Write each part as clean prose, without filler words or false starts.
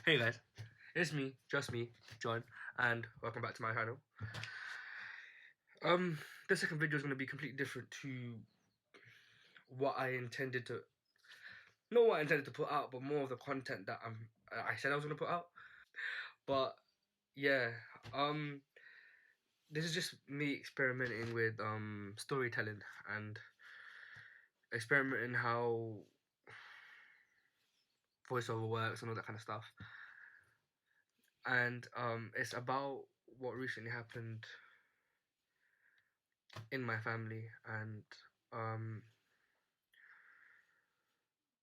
Hey guys, it's me, just me, John, and welcome back to my channel. Um, the second video is going to be completely different to what I intended to, not what I intended to put out, but more of the content that I said I was going to put out. But yeah, um, this is just me experimenting with storytelling and experimenting how voiceover works and all that kind of stuff. And it's about what recently happened in my family, and um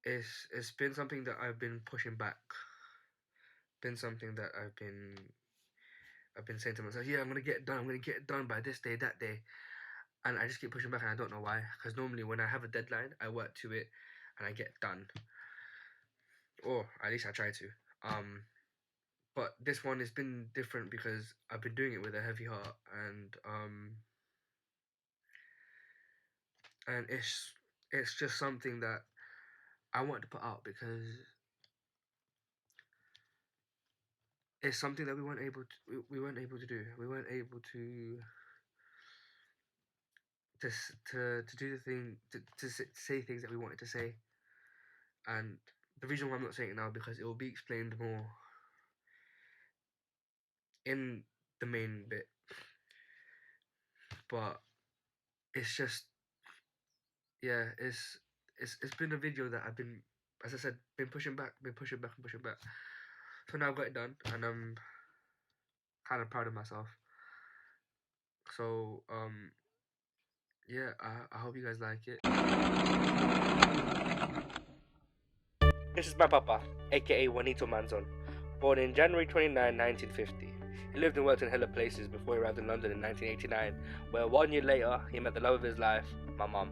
it's been something that I've been pushing back. Been something that I've been saying to myself, yeah, I'm gonna get it done. I'm gonna get it done by this day, that day, and I just keep pushing back, and I don't know why. Because normally when I have a deadline, I work to it, and I get it done, or at least I try to. But this one has been different because I've been doing it with a heavy heart, and it's just something that I want to put out because it's something that we weren't able to do. We weren't able to do the thing to say things that we wanted to say, and the reason why I'm not saying it now because it will be explained more in the main bit. But it's just, yeah, it's been a video that I've been, as I said, been pushing back, been pushing back and pushing back. So now I've got it done, and I'm kind of proud of myself. So yeah, I hope you guys like it. This is my papa, aka Juanito Manzon, born in January 29, 1950. He lived and worked in hella places before he arrived in London in 1989, where 1 year later he met the love of his life, my mum.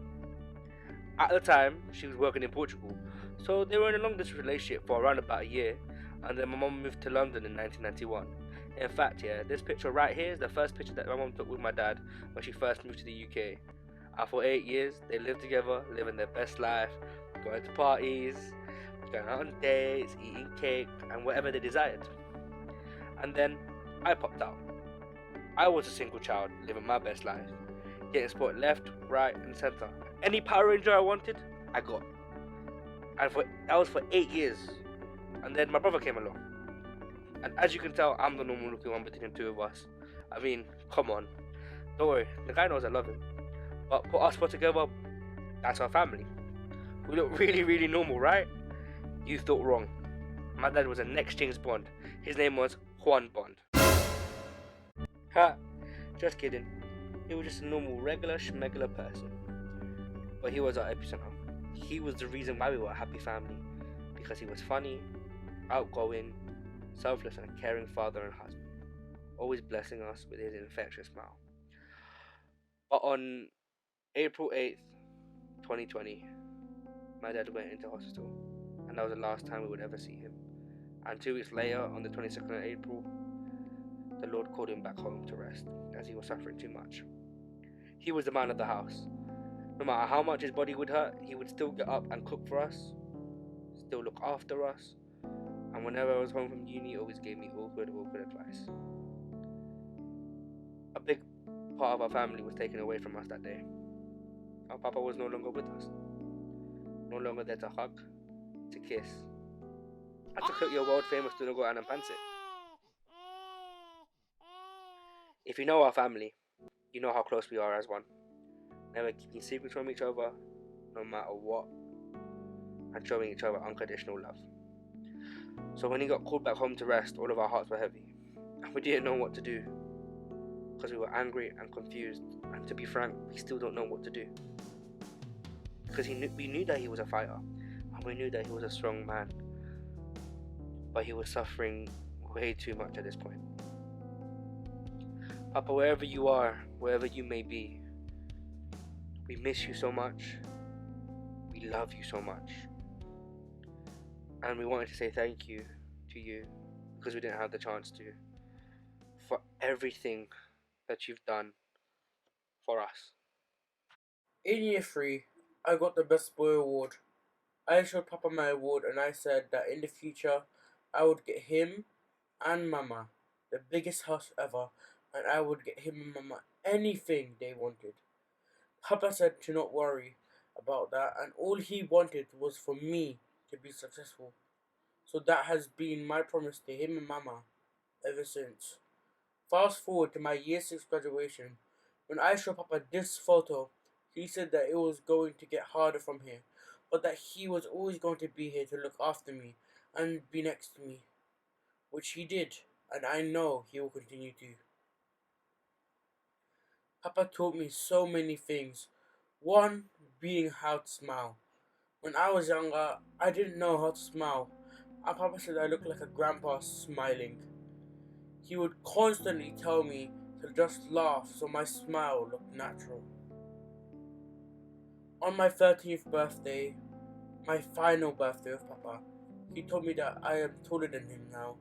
At the time, she was working in Portugal, so they were in a long distance relationship for around about a year, and then my mum moved to London in 1991. In fact, yeah, this picture right here is the first picture that my mum took with my dad when she first moved to the UK. And for 8 years, they lived together, living their best life, going to parties, going out on dates, eating cake, and whatever they desired. And then I popped out. I was a single child, living my best life, getting spotted left, right, and centre. Any Power Ranger I wanted, I got. And that was for 8 years. And then my brother came along. And as you can tell, I'm the normal looking one between the two of us. I mean, come on. Don't worry, the guy knows I love him. But put us four together, that's our family. We look really, really normal, right? You thought wrong. My dad was a next James Bond. His name was Juan Bond. Ha! Just kidding. He was just a normal, regular, schmegular person. But he was our epicenter. He was the reason why we were a happy family. Because he was funny, outgoing, selfless, and a caring father and husband. Always blessing us with his infectious smile. But on April 8th, 2020, my dad went into hospital. And that was the last time we would ever see him. And 2 weeks later, on the 22nd of April, the Lord called him back home to rest, as he was suffering too much. He was the man of the house. No matter how much his body would hurt, he would still get up and cook for us, still look after us, and whenever I was home from uni, he always gave me all good advice. A big part of our family was taken away from us that day. Our papa was no longer with us, no longer there to hug, to kiss, and to cook your world famous Tunugo and pancit. If you know our family, you know how close we are as one. Never keeping secrets from each other, no matter what, and showing each other unconditional love. So when he got called back home to rest, all of our hearts were heavy, and we didn't know what to do, because we were angry and confused, and to be frank, we still don't know what to do. Because we knew that he was a fighter, and we knew that he was a strong man, but he was suffering way too much at this point. Papa, wherever you are, wherever you may be, we miss you so much, we love you so much, and we wanted to say thank you to you, because we didn't have the chance to, for everything that you've done for us. In year 3, I got the Best Boy Award. I showed Papa my award and I said that in the future, I would get him and Mama the biggest house ever, and I would get him and Mama anything they wanted. Papa said to not worry about that, and all he wanted was for me to be successful. So that has been my promise to him and Mama ever since. Fast forward to my year 6 graduation. When I showed Papa this photo, he said that it was going to get harder from here, but that he was always going to be here to look after me and be next to me, which he did, and I know he will continue to. Papa taught me so many things. One being how to smile. When I was younger, I didn't know how to smile, and Papa said I looked like a grandpa smiling. He would constantly tell me to just laugh so my smile looked natural. On my 13th birthday, my final birthday with Papa, he told me that I am taller than him now,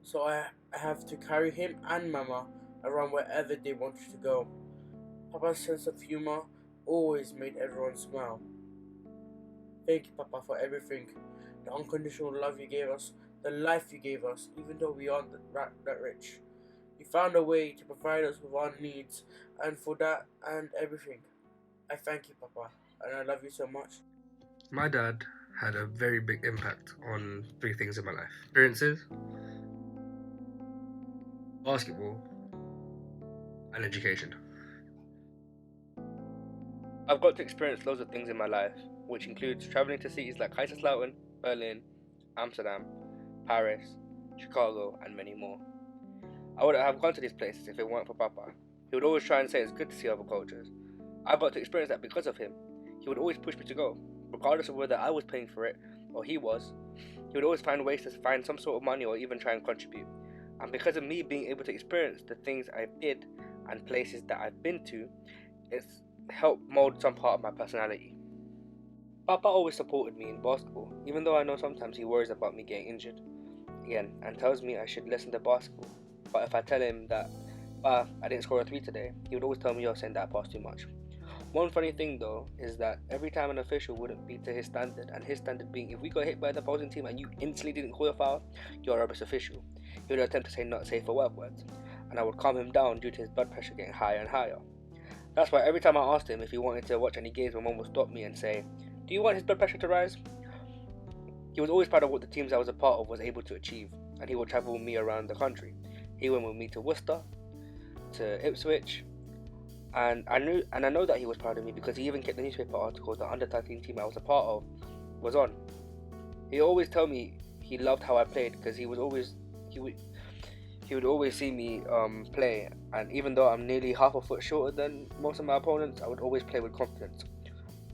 so I have to carry him and Mama around wherever they wanted to go. Papa's sense of humor always made everyone smile. Thank you, Papa, for everything. The unconditional love you gave us, the life you gave us, even though we aren't that rich. You found a way to provide us with our needs, and for that and everything, I thank you, Papa, and I love you so much. My dad had a very big impact on three things in my life: experiences, basketball, and education. I've got to experience loads of things in my life, which includes traveling to cities like Kaiserslautern, Berlin, Amsterdam, Paris, Chicago, and many more. I wouldn't have gone to these places if it weren't for Papa. He would always try and say it's good to see other cultures. I got to experience that because of him. He would always push me to go, regardless of whether I was paying for it or he was. He would always find ways to find some sort of money or even try and contribute. And because of me being able to experience the things I did and places that I've been to, it's helped mold some part of my personality. Papa always supported me in basketball, even though I know sometimes he worries about me getting injured again and tells me I should listen to basketball. But if I tell him that I didn't score a 3 today, he would always tell me you're saying that I passed too much. One funny thing though is that every time an official wouldn't be to his standard, and his standard being if we got hit by the opposing team and you instantly didn't call a foul, you're a rubbish official. He would attempt to say not safe for work words, and I would calm him down due to his blood pressure getting higher and higher. That's why every time I asked him if he wanted to watch any games, my mum would stop me and say, "Do you want his blood pressure to rise?" He was always proud of what the teams I was a part of was able to achieve, and he would travel with me around the country. He went with me to Worcester, to Ipswich, and I know that he was proud of me because he even kept the newspaper articles the under 13 team I was a part of was on. He always told me he loved how I played because he would always see me play, and even though I'm nearly half a foot shorter than most of my opponents, I would always play with confidence.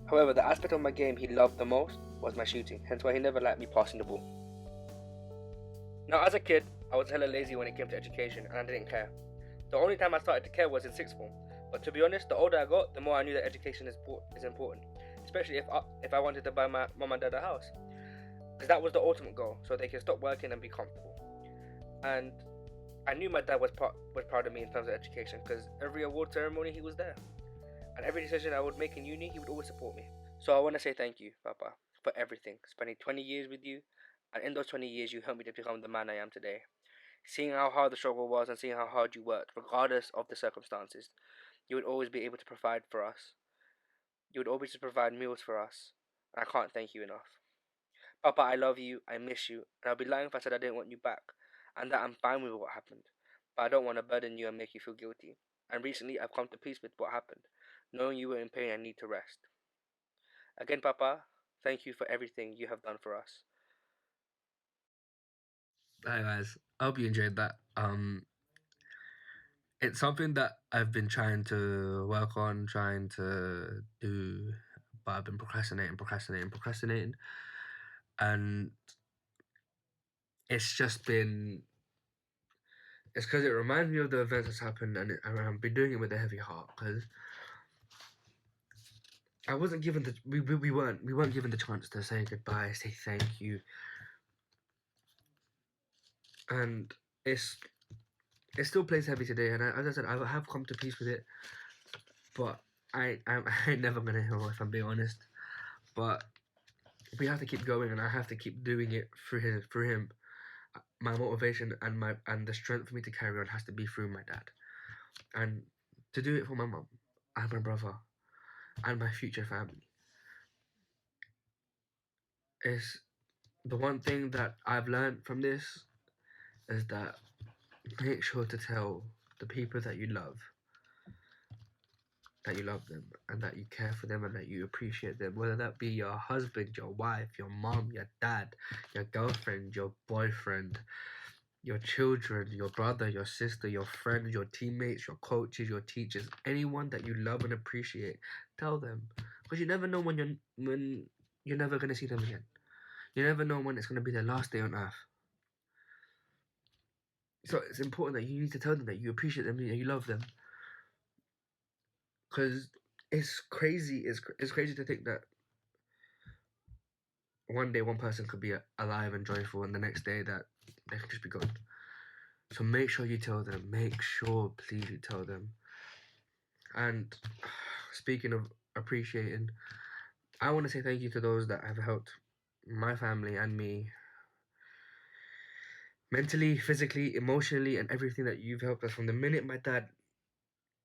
However, the aspect of my game he loved the most was my shooting, hence why he never liked me passing the ball. Now, as a kid, I was hella lazy when it came to education, and I didn't care. The only time I started to care was in sixth form. But to be honest, the older I got, the more I knew that education is important, especially if I wanted to buy my mom and dad a house, because that was the ultimate goal, so they can stop working and be comfortable. And I knew my dad was proud of me in terms of education, because every award ceremony he was there, and every decision I would make in uni, he would always support me. So I want to say thank you, Papa, for everything, spending 20 years with you, and in those 20 years you helped me to become the man I am today. Seeing how hard the struggle was and seeing how hard you worked, regardless of the circumstances, you would always be able to provide for us. You would always provide meals for us, and I can't thank you enough. Papa, I love you, I miss you, and I'll be lying if I said I didn't want you back, and that I'm fine with what happened. But I don't want to burden you and make you feel guilty. And recently I've come to peace with what happened, knowing you were in pain and need to rest. Again, Papa, thank you for everything you have done for us. Hi guys, I hope you enjoyed that. It's something that I've been trying to work on, trying to do, but I've been procrastinating, and it's just been. It's because it reminds me of the events that's happened, and I've been doing it with a heavy heart because I wasn't given the we weren't given the chance to say goodbye, say thank you, and it's it still plays heavy today. And as I said, I have come to peace with it, but I ain't never gonna heal if I'm being honest. But we have to keep going, and I have to keep doing it for him. my motivation and the strength for me to carry on has to be through my dad, and to do it for my mum and my brother and my future family is the one thing that I've learned from this is that make sure to tell the people that you love them and that you care for them and that you appreciate them, whether that be your husband, your wife, your mom, your dad, your girlfriend, your boyfriend, your children, your brother, your sister, your friends, your teammates, your coaches, your teachers, anyone that you love and appreciate. Tell them, because you never know when you're never gonna see them again. You never know when it's gonna be their last day on earth. So it's important that you need to tell them that you appreciate them and you love them, because it's crazy. It's crazy to think that one day one person could be alive and joyful, and the next day that they could just be gone. So make sure you tell them. Make sure, please, you tell them. And speaking of appreciating, I want to say thank you to those that have helped my family and me mentally, physically, emotionally, and everything that you've helped us from the minute my dad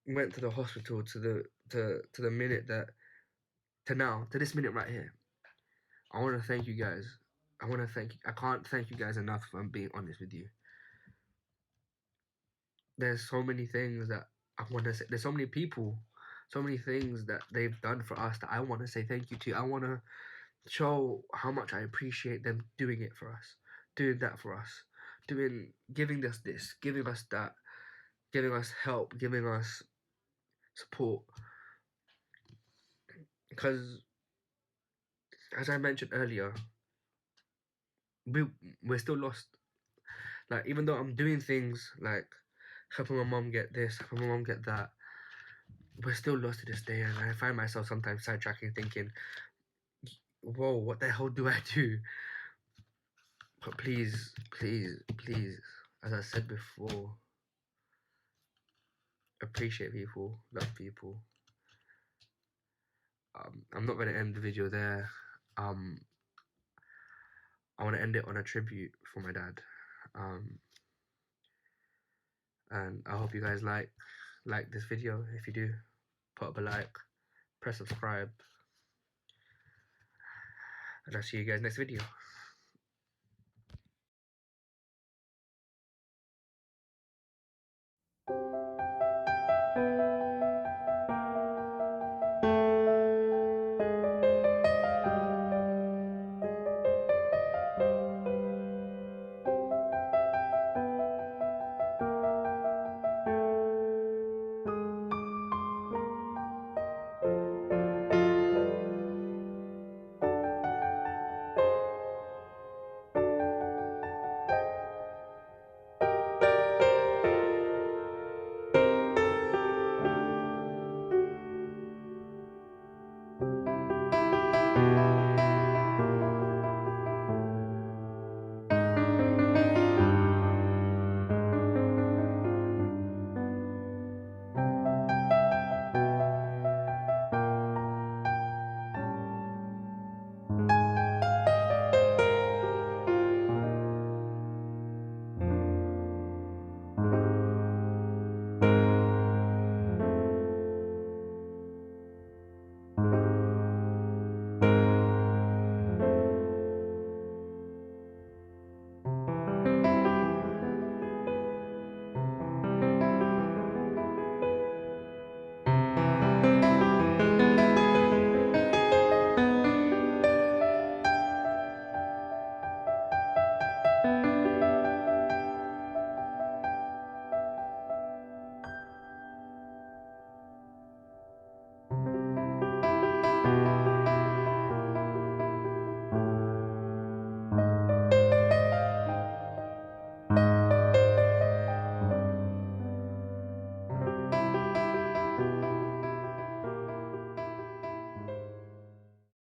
went to the hospital to the minute that to now to this minute right here. I want to thank you guys. I can't thank you guys enough if I'm being honest with you. There's so many things that I want to say. There's so many people, so many things that they've done for us that I want to say thank you to. I want to show how much I appreciate them doing it for us, doing that for us, giving us this, giving us that, giving us help, giving us support. Because, as I mentioned earlier, we're still lost. Like, even though I'm doing things like helping my mom get this, helping my mom get that, we're still lost to this day. And I find myself sometimes sidetracking, thinking, whoa, what the hell do I do? But please, please, please, as I said before, appreciate people, love people. I'm not going to end the video there. I want to end it on a tribute for my dad. And I hope you guys like this video. If you do, put up a like, press subscribe, and I'll see you guys next video.